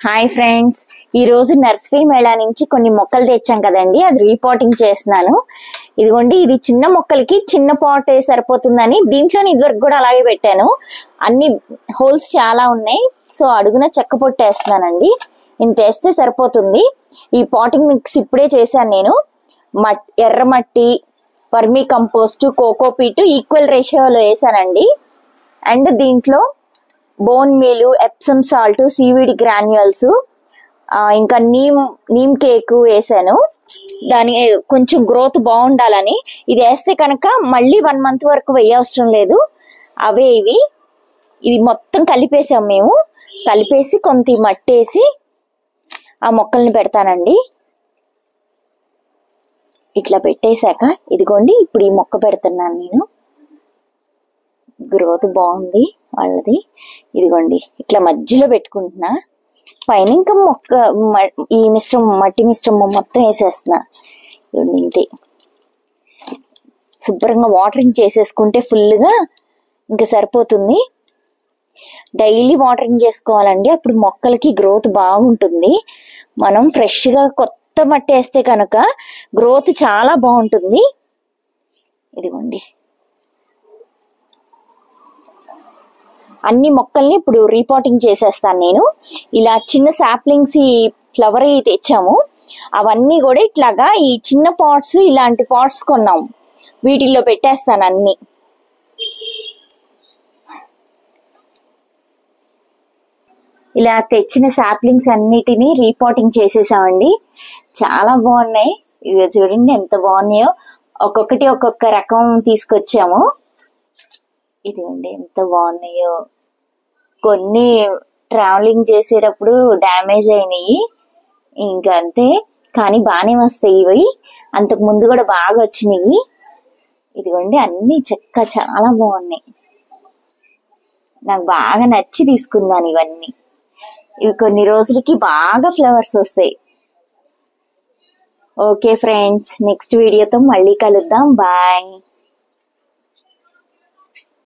Hi friends, ఈ రోజు nursery Mela నుంచి కొన్ని మొక్కలు తెచ్చాం కదండి, అది రీపాటింగ్ చేస్తున్నాను. ఇదిగోండి, ఇది చిన్న మొక్కలకి చిన్న పాట్ సరిపోతుందని దీంట్లో ఇదివరకు కూడా అలాగే పెట్టాను. అన్ని హోల్స్ చాలా ఉన్నాయి, సో అడుగున చెక్క పొట్టేస్తున్నానండి. ఇంత వేస్తే సరిపోతుంది. ఈ పాటింగ్ మిక్స్ ఇప్పుడే చేశాను నేను. ఎర్రమట్టి, వర్మీ కంపోస్ట్, కోకోపీట్ ఈక్వల్ రేషియోలో వేసానండి. అండ్ దీంట్లో bone meal, Epsom salt, seaweed granules, ఇంకా నీమ్ కేక్ వేసాను. దాని కొంచెం గ్రోత్ బాగుండాలని. ఇది వేస్తే కనుక మళ్ళీ 1 month వరకు వేయవసరం లేదు. అవే ఇది మొత్తం కలిపేసాం మేము. కలిపేసి కొంత మట్టేసి ఆ మొక్కల్ని పెడతానండి. ఇట్లా పెట్టేశాక ఇదిగోండి, ఇప్పుడు ఈ మొక్క పెడుతున్నాను నేను. గ్రోత్ బాగుంది వాళ్ళది. ఇదిగోండి, ఇట్లా మధ్యలో పెట్టుకుంటున్నా. పైన ఇంకా ఈ మట్టి మిశ్రమం మొత్తం వేసేస్తున్నా. ఇంతే. శుభ్రంగా వాటరింగ్ చేసేసుకుంటే ఫుల్గా ఇంకా సరిపోతుంది. డైలీ వాటరింగ్ చేసుకోవాలండి, అప్పుడు మొక్కలకి గ్రోత్ బాగుంటుంది. మనం ఫ్రెష్గా కొత్త మట్టి వేస్తే కనుక గ్రోత్ చాలా బాగుంటుంది. ఇదిగోండి, అన్ని మొక్కల్ని ఇప్పుడు రీపాటింగ్ చేసేస్తాను నేను. ఇలా చిన్న సాప్లింగ్స్, ఈ ఫ్లవర్ తెచ్చాము, అవన్నీ కూడా ఇట్లాగా ఈ చిన్న పాట్స్, ఇలాంటి పాట్స్ కొన్నాము, వీటిల్లో పెట్టేస్తాను అన్ని. ఇలా తెచ్చిన సాప్లింగ్స్ అన్నిటినీ రీపాటింగ్ చేసేసామండి. చాలా బాగున్నాయి. ఇది చూడండి ఎంత బాగున్నాయో. ఒక్కొక్కటి ఒక్కొక్క రకం తీసుకొచ్చాము. ఇదిగోండి ఎంత బాగున్నాయో. కొన్ని ట్రావెలింగ్ చేసేటప్పుడు డ్యామేజ్ అయినాయి, ఇంకా అంతే. కానీ బాగానే వస్తాయి ఇవి. అంతకు ముందు కూడా బాగా వచ్చినాయి. ఇదిగోండి, అన్ని చాలా బాగున్నాయి. నాకు బాగా నచ్చి తీసుకున్నాను ఇవన్నీ. ఇవి కొన్ని రోజులకి బాగా ఫ్లవర్స్ వస్తాయి. ఓకే ఫ్రెండ్స్, నెక్స్ట్ వీడియోతో మళ్ళీ కలుద్దాం. బాయ్.